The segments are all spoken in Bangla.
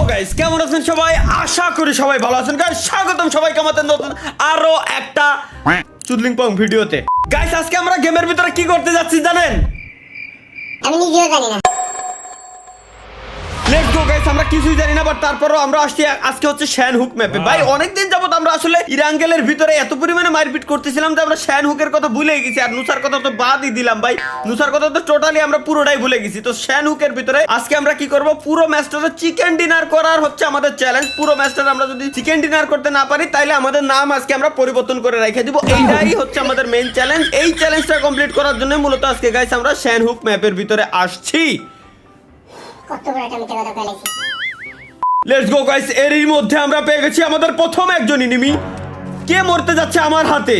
গাইস কেমন আছেন সবাই? আশা করি সবাই ভালো আছেন। গাইস স্বাগতম সবাইকে আমাদের নতুন আরো একটা চুদলিং পং ভিডিওতে। গাইস আজকে আমরা গেমের ভিতরে কি করতে যাচ্ছি জানেন? আমি নিজেও জানি না। লেটস গো গাইস, আমরা কিছুই জানি না, বাট তারপরও আমরা আসছি আজকে হচ্ছে শ্যান হুক ম্যাপে। ভাই অনেকদিন যাবত আমরা আসলে ইরাঙ্গেলের ভিতরে এত পরিমাণে মারপিট করতেছিলাম যে আমরা শ্যান হুকের কথা ভুলে গেছি, আর নুসার কথা তো বাদই দিলাম। ভাই নুসার কথা তো টোটালি আমরা পুরোটাই ভুলে গেছি। তো শ্যান হুকের ভিতরে আজকে আমরা কি করব, পুরো ম্যাচটাতে চিকেন ডিনার করার হচ্ছে আমাদের চ্যালেঞ্জ। পুরো ম্যাচটাতে আমরা যদি চিকেন ডিনার করতে না পারি তাহলে আমাদের নাম আজকে আমরা পরিবর্তন করে রেখে দিব। এইটাই হচ্ছে আমাদের মেইন চ্যালেঞ্জ। এই চ্যালেঞ্জটা কমপ্লিট করার জন্য মূলত আজকে গাইস আমরা শ্যান হুক ম্যাপের ভিতরে আসছি। কত বড় একটা মিথ্যা কথা ফেলেছি। লেটস গো গাইস, এরই মধ্যে আমরা পেয়ে গেছি আমাদের প্রথম একজন এনিমি। কে মরতে যাচ্ছে আমার হাতে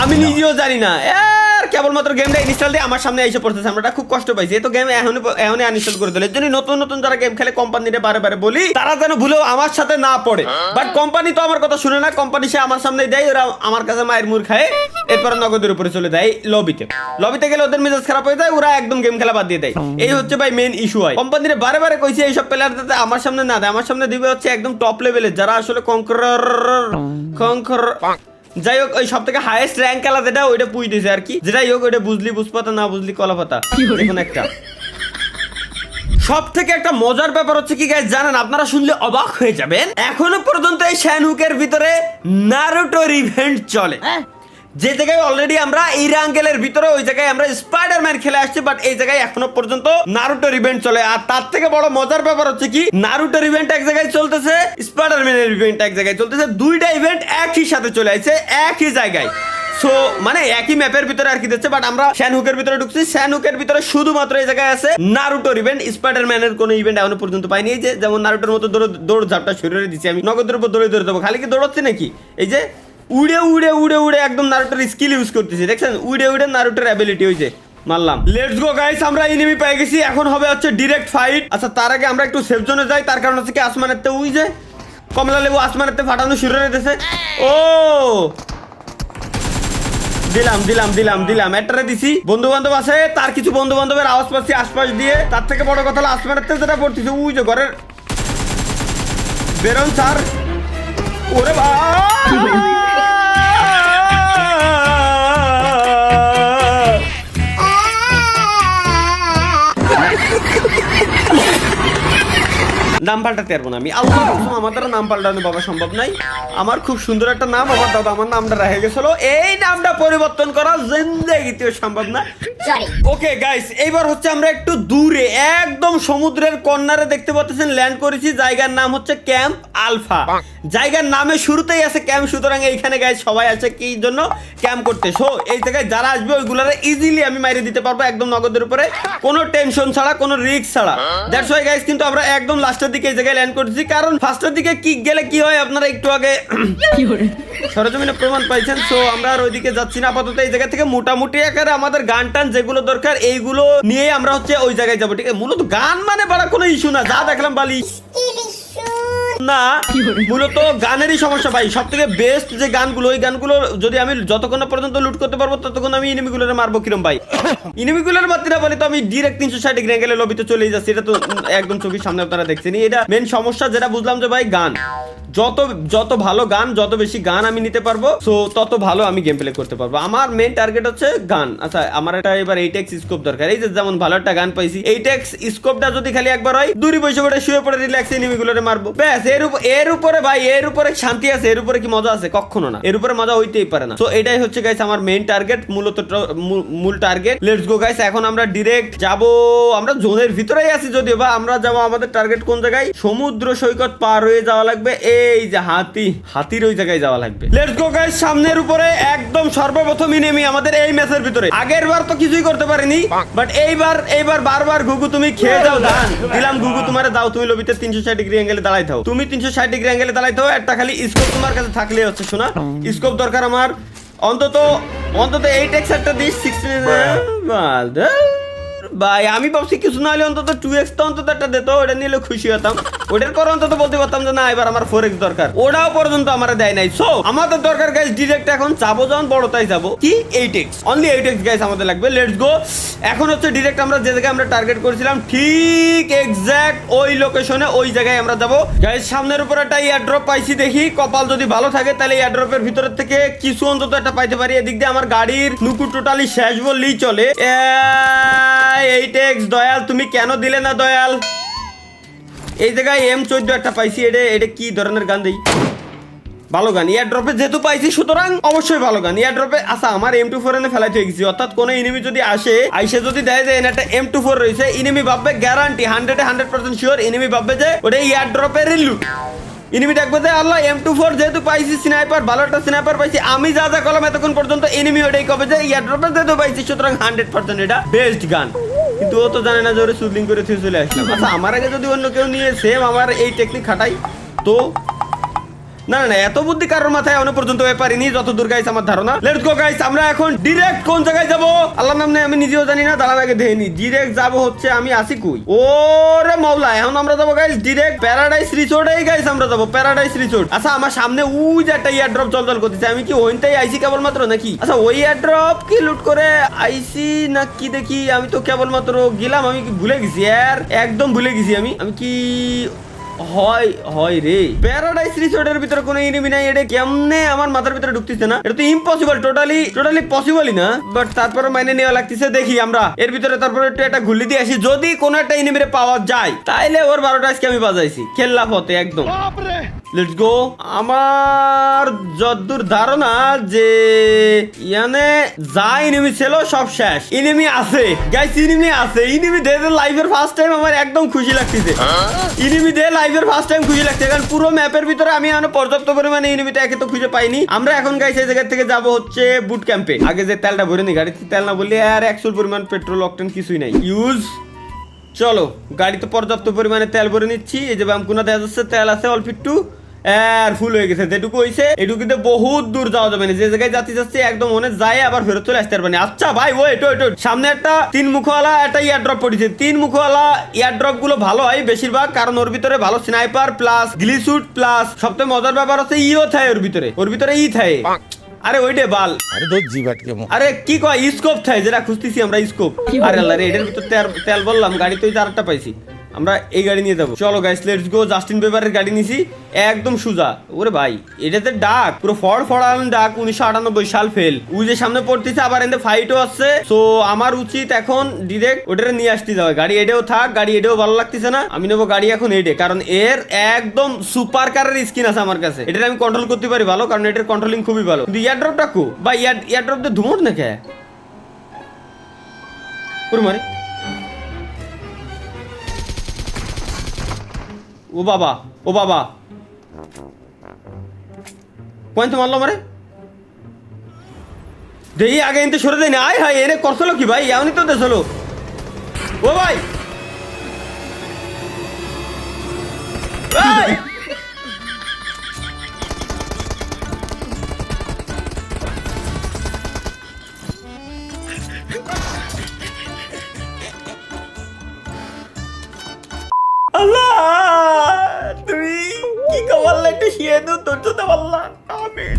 আমি নিজেও জানি না। কেবলমাত্র গেমটা ইনস্টল দিয়ে আমার সামনে এসে পড়তেছে। আমরা খুব কষ্ট পাইছি। এই তো গেম এখনই আনইনস্টল করে দিলে। এর জন্য নতুন নতুন যারা গেম খেলে কোম্পানিতে বারে বারে বলি তারা যেন ভুলেও আমার সাথে না পড়ে। বাট কোম্পানি তো আমার কথা শুনে না। কোম্পানি সে আমার সামনে দেয়, ওরা আমার কাছে মায়ের মুড় খায়, এরপরে নগদের উপরে চলে যায় লবিতে গেলে ওদের মেজাজ খারাপ হয়ে যায়, ওরা একদম গেম খেলা বাদ দিয়ে দেয়। এই হচ্ছে ভাই মেন ইস্যু হয়। কোম্পানিতে বারে বারে কইছে এইসব প্লেয়ার যাতে আমার সামনে না দেয়। আমার সামনে দিবে হচ্ছে একদম টপ লেভেলের যারা আসলে কঙ্কর যাই হোক, ওই সব থেকে হাইয়েস্ট র্যাঙ্ক খেলা যেটা ওইটা পুই দিয়েছে আর কি। যেটাই হোক ওইটা বুঝলি বুঝপাতা, না বুঝলি কলা পাতা, দেখুন একটা। সব থেকে একটা মজার ব্যাপার হচ্ছে কি গাইস জানেন, আপনারা শুনলে অবাক হয়ে যাবেন, এখনো পর্যন্ত এই শ্যান হুকের ভিতরে নারুটোর ইভেন্ট চলে। যে জায়গায় অলরেডি আমরা ইরাঙ্গেলের ভিতরে ওই জায়গায় আমরা স্পাইডারম্যান খেলে আসছি, বাট এই জায়গায় এখনো পর্যন্ত নারুটোর ইভেন্ট চলে। আর তার থেকে বড় মজার ব্যাপার হচ্ছে কি, নারুটোর ইভেন্ট এক জায়গায় চলতেছে, স্পাইডারম্যানের ইভেন্ট এক জায়গায় চলতেছে, দুইটা ইভেন্ট একই সাথে চলে আসছে একই জায়গায়। সো মানে একই ম্যাপের ভিতরে আর কি দিচ্ছে। বাট আমরা শ্যান হুকের ভিতরে ঢুকছি। শ্যান হুকের ভিতরে শুধুমাত্র এই জায়গায় আছে নারুটোর ইভেন্ট, স্পাইডারম্যানের কোনো ইভেন্ট এখনো পর্যন্ত পাইনি। এই যে যেমন নারুটোর মতো দৌড় ঝাপটা শরীরে দিচ্ছি আমি, নগদের উপর দৌড়ে ধরে দেবো। খালি কি দৌড়াচ্ছে নাকি? এই যে উড়ে উড়ে উড়ে উড়ে একদম নারুটোর স্কিল ইউজ করতেছি, দেখছেন? উড়ে উড়ে নারুটোর অ্যাবিলিটি হইছে মারলাম। লেটস গো গাইস, আমরা এনিমি পেয়ে গেছি। এখন হবে হচ্ছে ডিরেক্ট ফাইট। আচ্ছা তার আগে আমরা একটু সেফ জোনে যাই। তার কারণ হচ্ছে কি আসমানের তে উই যে কমলা লেবু আসমানের তে ফাটানো শুরু হয়ে গেছে। ও দিলাম একটারে দিছি। বন্ধু বান্ধব আছে, তার কিছু বন্ধু বান্ধবের আওয়াজ পাচ্ছি আশপাশ দিয়ে। তার থেকে বড় কথা হলো আসমানের তে যেটা পড়তেছে উই যে ঘরের বেরোন স্যার। ওরে নাম পাল্টাতে পারবো না আমি, আল্লাহ আমার দ্বারা নাম পাল্টানো বাবা সম্ভব নাই। আমার খুব সুন্দর একটা নাম, আমার দাদা আমার নামটা রেখে গেছিল, এই নামটা পরিবর্তন করা জিন্দেগিতেও সম্ভব না। ওকে গাইস, এইবার হচ্ছে আমরা একটু দূরে একদম সমুদ্রের কর্নারে দেখতে পাচ্ছেন ল্যান্ড করেছি। জায়গার নাম হচ্ছে ক্যাম্প আলফা। জায়গার নামে শুরুতেই আছে ক্যাম্প, সুতরাং এইখানে গাইস সবাই আছে কি জন্য? ক্যাম্প করতে। সো এই জায়গায় যারা আসবে ওইগুলারে ইজিলি আমি মাইরে দিতে পারবো একদম নগদের উপরে, কোনো টেনশন ছাড়া, কোনো রিস্ক ছাড়া। দ্যাটস ওয়াই গাইস কিন্তু আমরা একদম লাস্টের দিকে এই জায়গায় ল্যান্ড করেছি, কারণ ফার্স্টের দিকে কিক গেলে কি হয় আপনারা একটু আগে সরজমিনে প্রমাণ পাইছেন। সো আমরা আর ওইদিকে যাচ্ছি না আপাতত। এই জায়গা থেকে মোটামুটি আকারে আমাদের গান টান যেগুলো দরকার এইগুলো নিয়ে আমরা হচ্ছে ওই জায়গায় যাবো। ঠিক আছে, মূলত গান মানে বড় কোনো ইস্যু না, যা দেখলাম বালি না, মূলত গানেরই সমস্যা ভাই। সব থেকে বেস্ট যে গানগুলো, ওই গানগুলো যদি আমি যতক্ষণ পর্যন্ত লুট করতে পারবো ততক্ষণ আমি এনিমিগুলোর মারবো। কিরম ভাই এনিমিগুলোর মারতে না বলে তো আমি ডিরেক্ট 360 ডিগ্রি অ্যাঙ্গেলে লবিতে চলেই যাচ্ছি। এটা তো একদম চোখের সামনে আপনারা দেখছেন। এটা মেন সমস্যা যেটা বুঝলাম যে ভাই গান যত ভালো গান, যত বেশি গান আমি নিতে পারবো সো তত ভালো আমি গেম প্লে করতে পারবো। আমার মেন টার্গেট হচ্ছে গান। আচ্ছা আমার একটা এবার 8x স্কোপ দরকার। এই যে যেমন ভালো একটা গান পাইছি, 8x স্কোপটা যদি খালি একবার হয়, দূরে বসে পড়ে শুয়ে পড়ে রিল্যাক্স এনিমিগুলোরে মারবো ব্যাস। এর উপরে ভাই, এর উপরে শান্তি আছে, এর উপরে কি মজা আছে? কখনো না, এর উপরে মজা হইতেই পারে না। তো এটাই হচ্ছে গাইস আমার মেইন টার্গেট, মূল টার্গেট। লেটস গো গাইস, এখন আমরা ডিরেক্ট যাব, আমরা জোনের ভিতরেই আছি যদিও বা। আমরা যাব, আমাদের টার্গেট কোন জায়গায়? সমুদ্র সৈকত পার হয়ে যাওয়া লাগবে। এই যে হাতির ওই জায়গায় যাওয়া লাগবে। লেটস গো গাইস, সামনের উপরে একদম সর্বপ্রথম এনিমি আমাদের এই ম্যাচের ভিতরে। আগের বার তো কিছুই করতে পারিনি, বাট এইবার বারবার গুগু তুমি খেয়ে যাও ধান। দিলাম গুগু তোমারে, দাও তুমি লবিতে 360 ডিগ্রি অ্যাঙ্গেলে দাঁড়াই থাও। তুমি 360 ডিগ্রি অ্যাঙ্গেলে দাঁড়াই থাও। একটা খালি স্কোপ তোমার কাছে থাকলে হচ্ছে, শোনা স্কোপ দরকার আমার অন্তত 8x একটা দিস 16 ভাই আমি ভাবছি কিছু না হলে অন্তত 2x তো অন্তত একটা দিত, ওটা নিলে খুশি হতাম। ওটার পর অন্তত বলতে পারতাম যে না এবার আমার 4x দরকার, ওটাও পর্যন্ত আমার দেয় নাই। সো আমাদের দরকার গাইস ডিরেক্ট এখন যাবো যখন বড় তাই যাবো কি 8x, অনলি 8x গাইস আমাদের লাগবে। Let's go. এখন হচ্ছে ডিরেক্ট আমরা যে জায়গায় আমরা টার্গেট করেছিলাম ঠিক এক্সাক্ট ওই লোকেশনে ওই জায়গায় আমরা যাবো গাইস। সামনের উপর একটা এয়ারড্রপ পাইছি, দেখি কপাল যদি ভালো থাকে তাহলে এয়ারড্রপের ভিতরের থেকে কিছু অন্তত একটা পাইতে পারি। এদিক দিয়ে আমার গাড়ির নুকু টোটালি শেষ বললেই চলে। 8x দয়াল তুমি কেন দিলে না দয়াল? এই জায়গায় M14 একটা পাইছি, এটা কি ধরনের গান দেই? ভালো গান এয়ার ড্রপে যেহেতু পাইছি সুতরাং অবশ্যই ভালো গান এয়ার ড্রপে। আচ্ছা আমার M24 এনে ফেলাইতে গেছি, অর্থাৎ কোন এনিমি যদি আইসে যদি দেয় যে এনে একটা M24 রয়েছে, এনিমি ভাববে গ্যারান্টি 100% শিওর, এনিমি ভাববে যে ওটা এয়ার ড্রপের লুট। এনিমি দেখবে যে আল্লাহ M24 যেহেতু পাইছি, স্নাইপার ভালো একটা স্নাইপার পাইছি, আমি যা যা করলাম এতক্ষণ পর্যন্ত এনিমি ওটাই কবে যে এয়ার ড্রপে যেহেতু পাইছি সুতরাং 100% এটা বেস্ট গান। কিন্তু ও তো জানে না যে ওরে শুটিং করে থিয়ে চলে আসলাম। আচ্ছা আমার আগে যদি অন্য কেউ নিয়ে সেম আমার এই টেকনিক খাটাই তো না না এত বুদ্ধি কারোর মাথায় এখনো পর্যন্ত পারিনি যতদূর গাইস আমার ধারণা। লেটস গো গাইস, আমরা এখন ডিরেক্ট কোন জায়গায় যাব আল্লাহর নাম নেই আমি নিজেও জানি না, দাঁড়ান আগে দেখিনি। ডিরেক্ট যাব হচ্ছে আমি আসি কই, ওরে মাওলা। এখন আমরা যাব গাইস ডিরেক্ট প্যারাডাইস রিসোর্টেই গাইস আমরা যাব প্যারাডাইস রিসোর্ট। আচ্ছা আমার সামনে ওই যে একটা এয়ারড্রপ চলচল করতেছে, আমি কি ওইটাই আইসি কেবলমাত্র নাকি? আচ্ছা ওই এয়ারড্রপ কি লুট করে আইসি না কি দেখি, আমি তো কেবলমাত্র গেলাম, আমি কি ভুলে গেছি আর একদম ভুলে গেছি আমি কি হয় রে। প্যারাডাইস রিসোর্টের ভিতরে কোনো এনিমি নাই, এটা কেমনে আমার মাথার ভিতরে ঢুকতেছে না, এটা তো ইম্পসিবল, টোটালি পসিবলই না। বাট তারপরে মাইনে নেওয়া লাগতেছে, দেখি আমরা এর ভিতরে তারপরে একটু একটা ঘুরলি দিয়ে আসি, যদি কোনো একটা এনিমিরে পাওয়া যায় তাইলে ওর 12টা আজকে আমি বাজাইছি খেললা পথে একদম। Let's go. আমার যতদূর ধারণা যে ইয়ানে যা এনিমি ছিল সব শেষ, এনিমি আছে গাইস, এনিমি আছে। এনিমি দে লাইভের ফার্স্ট টাইম আমার একদম খুশি লাগতেছে, এনিমি দে লাইভের ফার্স্ট টাইম খুশি লাগছে, কারণ পুরো ম্যাপের ভিতরে আমি এখন পর্যাপ্ত পরিমাণে এনিমিটা একে তো খুঁজে পাইনি। আমরা এখন গাইস এই জায়গা থেকে যাব হচ্ছে বুট ক্যাম্পে। আগে যে তেলটা ভরে নি গাড়িতে, তেল না বললে আর 100 পরিমাণ পেট্রোল অকটেন কিছুই নাই ইউজ। চলো গাড়িতে পর্যাপ্ত পরিমাণে তেল ভরে নিচ্ছি। এই যে বামকুনা দেখা যাচ্ছে তেল আছে অল্প একটু, আর ফুল হয়ে গেছে, যেটুকু হয়েছে এটুকুতে বহুত দূর যাওয়া যাবে না, যে জায়গায় যাচ্ছি একদম মনে যায় আবার ফেরত চলে আসতে পারবে না। আচ্ছা ভাই ওয়েট সামনে একটা 3 মুখওয়ালা একটা ইয়ারড্রপ পড়েছে। 3 মুখওয়ালা ইয়ারড্রপ গুলো ভালো হয় বেশিরভাগ, কারণ ওর ভিতরে ভালো স্নাইপার প্লাস গ্লিসুট প্লাস সবথেকে মজার ব্যাপার হচ্ছে ইও থাকে ওর ভিতরে ই থাকে। আরে ওইটে বাল, আরে তো জিবাট কে আরে কি কয় স্কোপ থাকে যেটা খুঁজতেছি আমরা স্কোপ। আরে আল্লাহ রে এটার ভিতর তেল বললাম, গাড়ি তো আরেকটা পাইছি, আমরা এই গাড়ি নিয়ে যাবো। চলো গাইস লেটস গো। জাস্টিন বিবারের গাড়ি নিছি একদম সুজা। ওরে ভাই এটাতে ডাক পুরো ফড়ান ডাক, 1998 সাল ফেল। ওই যে সামনে পড়তেছে আবার এতে ফাইটও আছে। সো আমার উচিত এখন ডিরেক্ট ওটারে নিয়ে আসতে যাবে। গাড়ি এটাও থাক, গাড়ি এটাও ভালো লাগতেছে না, আমি নেবো গাড়ি এখন এডে, কারণ এর একদম সুপার কারের স্কিন আছে আমার কাছে, এটা আমি কন্ট্রোল করতে পারি ভালো, কারণ এটার কন্ট্রোলিং খুবই ভালো। কিন্তু এয়ারড্রপটা কো বা এয়ারড্রপ দিয়ে ধুমোট না কে পুরো মারে। ও বাবা কয়েন তো মারলো মারে, দেখি আগে এনতে সরে দেয় না। আয় হাই এনে করছিল কি ভাই, এমনই তো দেশল। ও ভাই আল্লাহ তুমি কি কমাল একটু শিয়ে দো তোর তো আল্লাহ। আমিন।